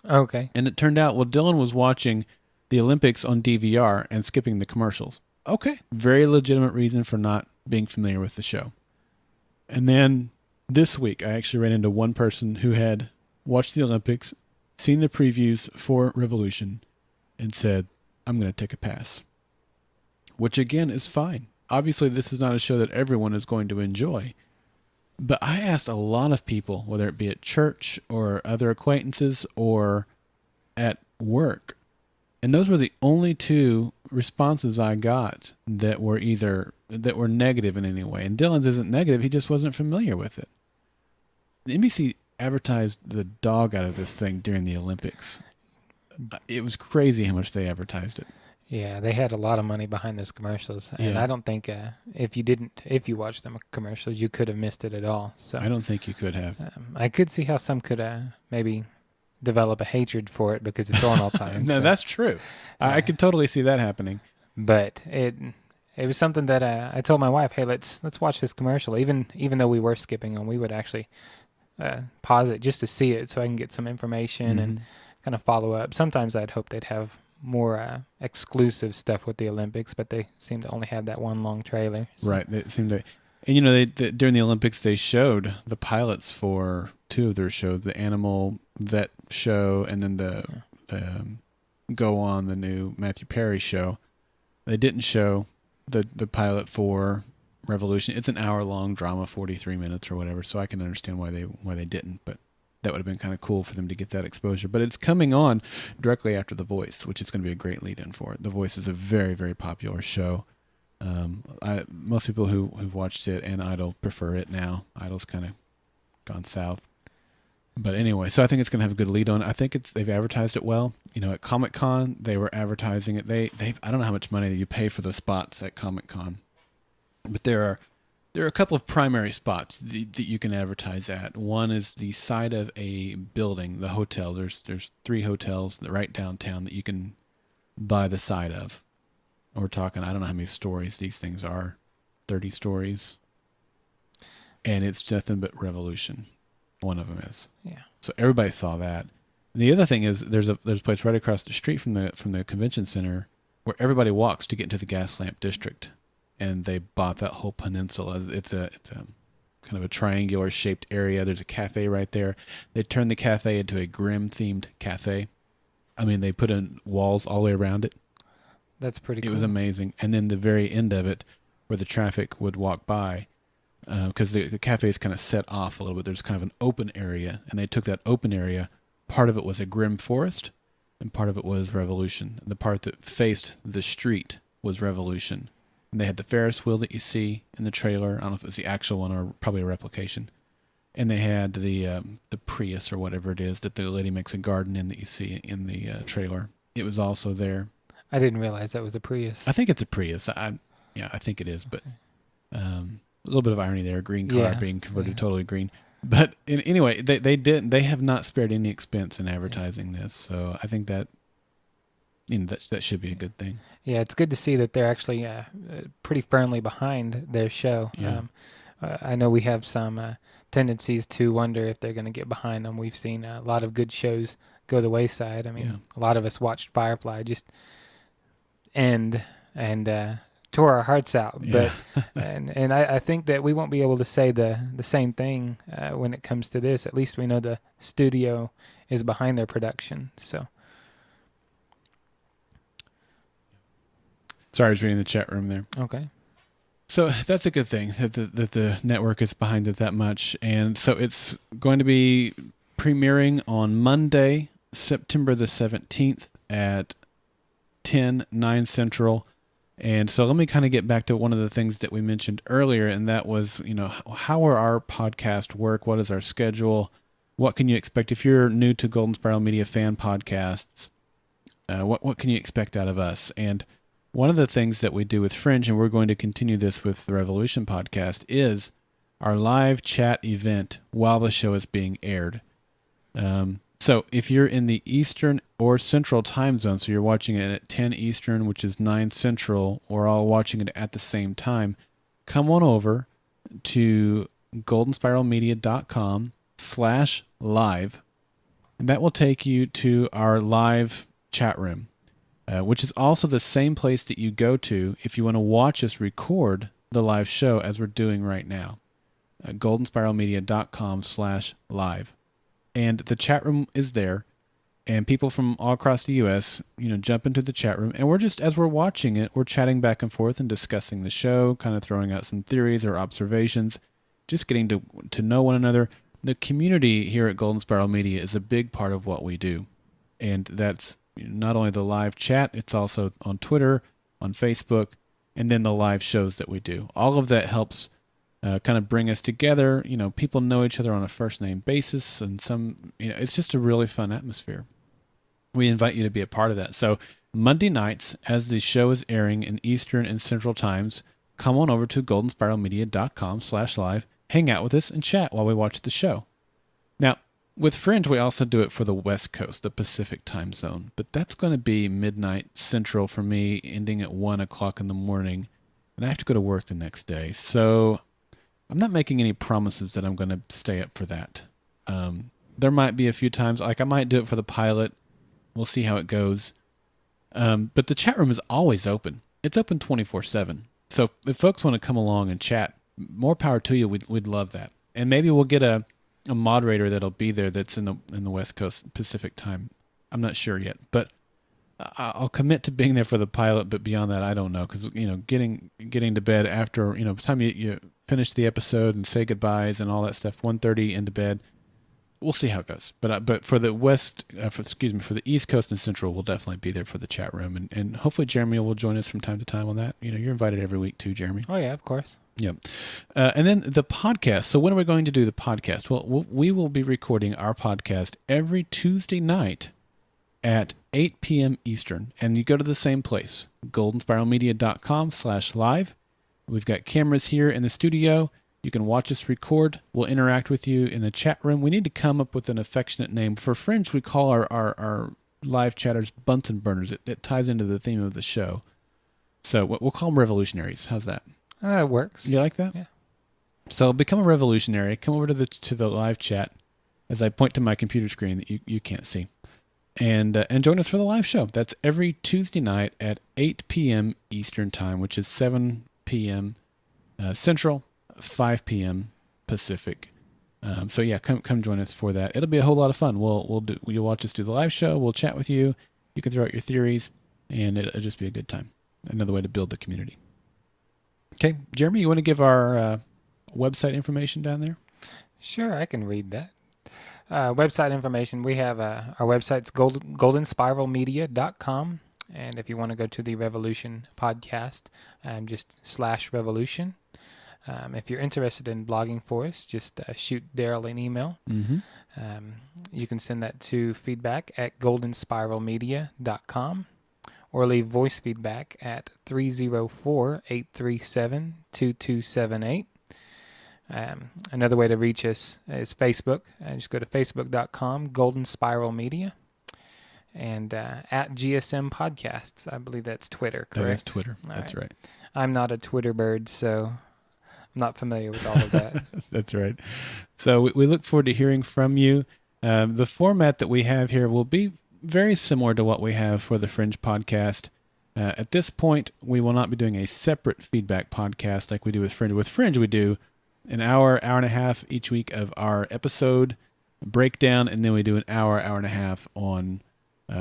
Okay. And it turned out, Dylan was watching the Olympics on DVR and skipping the commercials. Okay. Very legitimate reason for not being familiar with the show. And then this week, I actually ran into one person who had watched the Olympics, seen the previews for Revolution, and said, "I'm going to take a pass." Which, again, is fine. Obviously, this is not a show that everyone is going to enjoy. But I asked a lot of people, whether it be at church or other acquaintances or at work, and those were the only two responses I got that were negative in any way. And Dylan's isn't negative; he just wasn't familiar with it. The NBC advertised the dog out of this thing during the Olympics. It was crazy how much they advertised it. Yeah, they had a lot of money behind those commercials, and Yeah. I don't think if you watched them commercials, you could have missed it at all. So I don't think you could have. I could see how some could maybe develop a hatred for it because it's on all time. No, so, that's true. I could totally see that happening. But it was something that I told my wife, "Hey, let's watch this commercial." Even though we were skipping them, we would actually pause it just to see it, so I can get some information and kind of follow up. Sometimes I'd hope they'd have more exclusive stuff with the Olympics, but they seem to only have that one long trailer. So. Right. They seemed to, and they during the Olympics they showed the pilots for two of their shows, the Animal Vet show, and then the Go On, the new Matthew Perry show. They didn't show the pilot for Revolution. It's an hour-long drama, 43 minutes or whatever, so I can understand why they didn't, but that would have been kind of cool for them to get that exposure. But it's coming on directly after The Voice, which is going to be a great lead-in for it. The Voice is a very, very popular show. Most people who've watched it and Idol prefer it now. Idol's kind of gone south. But anyway, so I think it's going to have a good lead on. I think they've advertised it well. At Comic-Con, they were advertising it. I don't know how much money that you pay for the spots at Comic-Con, but there are a couple of primary spots that you can advertise at. One is the side of a building, the hotel. There's 3 hotels right downtown that you can buy the side of. We're talking, I don't know how many stories these things are, 30 stories. And it's nothing but Revolution. One of them is. Yeah. So everybody saw that. And the other thing is there's a place right across the street from the convention center where everybody walks to get into the Gaslamp District. And they bought that whole peninsula. It's a kind of a triangular shaped area. There's a cafe right there. They turned the cafe into a Grimm themed cafe. I mean, they put in walls all the way around it. That's pretty cool. It was amazing. And then the very end of it, where the traffic would walk by, because the cafe is kind of set off a little bit. There's kind of an open area, and they took that open area. Part of it was a Grimm forest, and part of it was Revolution. The part that faced the street was Revolution. And they had the Ferris wheel that you see in the trailer. I don't know if it was the actual one or probably a replication. And they had the Prius or whatever it is that the lady makes a garden in that you see in the trailer. It was also there. I didn't realize that was a Prius. I think it's a Prius. I think it is. But a little bit of irony there. A green car being converted totally green. But anyway, they have not spared any expense in advertising this. So I think that that should be a good thing. Yeah, it's good to see that they're actually pretty firmly behind their show. Yeah. I know we have some tendencies to wonder if they're going to get behind them. We've seen a lot of good shows go the wayside. I mean, a lot of us watched Firefly just end and tore our hearts out. Yeah. But and I think that we won't be able to say the same thing when it comes to this. At least we know the studio is behind their production. So. Sorry, I was reading the chat room there. Okay. So that's a good thing that the network is behind it that much. And so it's going to be premiering on Monday, September the 17th at 9 Central. And so let me kind of get back to one of the things that we mentioned earlier, and that was, how are our podcast work? What is our schedule? What can you expect if you're new to Golden Spiral Media fan podcasts? What can you expect out of us? And one of the things that we do with Fringe, and we're going to continue this with the Revolution podcast, is our live chat event while the show is being aired. So if you're in the Eastern or Central time zone, so you're watching it at 10 Eastern, which is 9 Central, or all watching it at the same time, come on over to goldenspiralmedia.com/live, and that will take you to our live chat room, which is also the same place that you go to if you want to watch us record the live show as we're doing right now. goldenspiralmedia.com/live. And the chat room is there, and people from all across the U.S., jump into the chat room, and we're just, as we're watching it, we're chatting back and forth and discussing the show, kind of throwing out some theories or observations, just getting to know one another. The community here at Golden Spiral Media is a big part of what we do, and that's not only the live chat, it's also on Twitter, on Facebook, and then the live shows that we do. All of that helps kind of bring us together. People know each other on a first name basis, and it's just a really fun atmosphere. We invite you to be a part of that. So Monday nights, as the show is airing in Eastern and Central times, come on over to goldenspiralmedia.com/live, hang out with us and chat while we watch the show. Now, with Fringe, we also do it for the West Coast, the Pacific time zone, but that's going to be midnight Central for me, ending at 1 o'clock in the morning, and I have to go to work the next day. So I'm not making any promises that I'm going to stay up for that. There might be a few times, like I might do it for the pilot. We'll see how it goes. But the chat room is always open. It's open 24/7. So if folks want to come along and chat, more power to you. We'd love that. And maybe we'll get a moderator that'll be there that's in the West Coast Pacific time. I'm not sure yet, but I'll commit to being there for the pilot. But beyond that, I don't know, because getting to bed after by the time you finish the episode and say goodbyes and all that stuff, 1:30 into bed. We'll see how it goes. But for the for the East Coast and Central, we'll definitely be there for the chat room, and hopefully Jeremy will join us from time to time on that. You're invited every week too, Jeremy. Oh yeah, of course. Yep. And then the podcast. So when are we going to do the podcast? Well, we will be recording our podcast every Tuesday night at 8 p.m. Eastern, and you go to the same place, goldenspiralmedia.com/live. We've got cameras here in the studio. You can watch us record. We'll interact with you in the chat room. We need to come up with an affectionate name. For Fringe, we call our live chatters Bunsen burners. It ties into the theme of the show. So we'll call them revolutionaries. How's that? That works. You like that? Yeah. So become a revolutionary. Come over to the live chat as I point to my computer screen that you can't see. And join us for the live show. That's every Tuesday night at 8 p.m. Eastern Time, which is 7 p.m. Central, 5 p.m. Pacific. So yeah, come join us for that. It'll be a whole lot of fun. You'll watch us do the live show. We'll chat with you. You can throw out your theories, and it'll just be a good time. Another way to build the community. Okay, Jeremy, you want to give our website information down there? Sure, I can read that. Website information, we have our website's goldenspiralmedia.com, and if you want to go to the Revolution podcast, just /revolution. If you're interested in blogging for us, just shoot Daryl an email. Mm-hmm. You can send that to feedback@goldenspiralmedia.com, or leave voice feedback at 304-837-2278. Another way to reach us is Facebook. Just go to facebook.com, Golden Spiral Media, and at GSM Podcasts. I believe that's Twitter, correct? That is Twitter. That's right. I'm not a Twitter bird, so I'm not familiar with all of that. That's right. So we look forward to hearing from you. The format that we have here will be very similar to what we have for the Fringe podcast. At this point, we will not be doing a separate feedback podcast like we do with Fringe. With Fringe, we do an hour and a half each week of our episode breakdown, and then we do an hour and a half on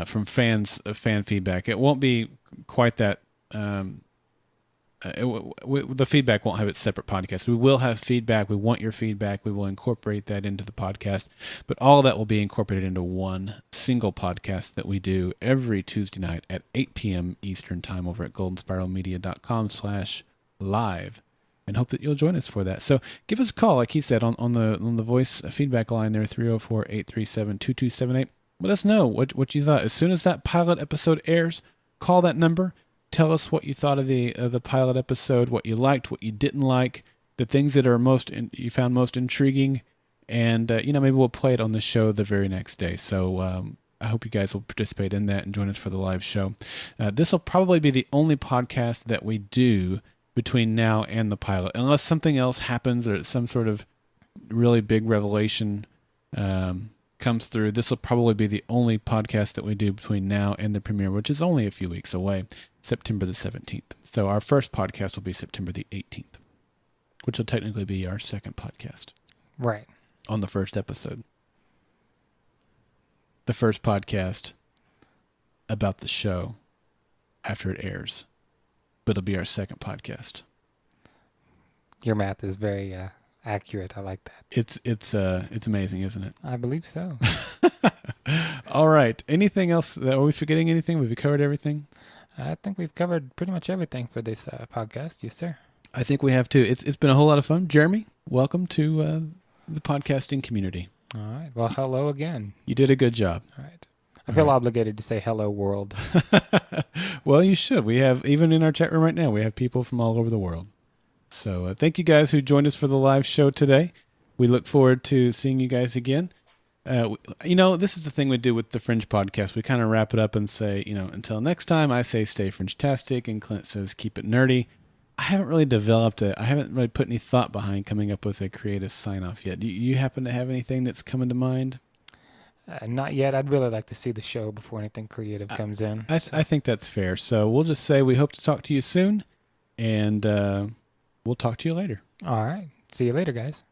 from fans of fan feedback. It won't be quite that the feedback won't have its separate podcast. We will have feedback. We want your feedback. We will incorporate that into the podcast. But all of that will be incorporated into one single podcast that we do every Tuesday night at 8 p.m. Eastern Time over at goldenspiralmedia.com/live. And hope that you'll join us for that. So give us a call, like he said, on the voice feedback line there, 304-837-2278. Let us know what you thought. As soon as that pilot episode airs, call that number. Tell us what you thought of the pilot episode, what you liked, what you didn't like, the things that are you found most intriguing, and maybe we'll play it on the show the very next day. So I hope you guys will participate in that and join us for the live show. This will probably be the only podcast that we do between now and the pilot, unless something else happens or some sort of really big revelation comes through. This will probably be the only podcast that we do between now and the premiere, which is only a few weeks away, September the 17th. So our first podcast will be September the 18th, which will technically be our second podcast. Right. On the first episode. The first podcast about the show after it airs. But it'll be our second podcast. Your math is very accurate. I like that. It's amazing, isn't it? I believe so. All right. Anything else? Are we forgetting anything? Have we covered everything? I think we've covered pretty much everything for this podcast. Yes, sir. I think we have too. It's been a whole lot of fun. Jeremy, welcome to the podcasting community. All right. Well, hello again. You did a good job. All right. I feel obligated to say hello, world. Well, you should. We have, even in our chat room right now, we have people from all over the world. So thank you guys who joined us for the live show today. We look forward to seeing you guys again. This is the thing we do with the Fringe podcast. We kind of wrap it up and say, until next time, I say stay Fringe-tastic, and Clint says keep it nerdy. I haven't really I haven't really put any thought behind coming up with a creative sign-off yet. Do you happen to have anything that's coming to mind? Not yet. I'd really like to see the show before anything creative comes in. I think that's fair. So we'll just say we hope to talk to you soon, and we'll talk to you later. All right. See you later, guys.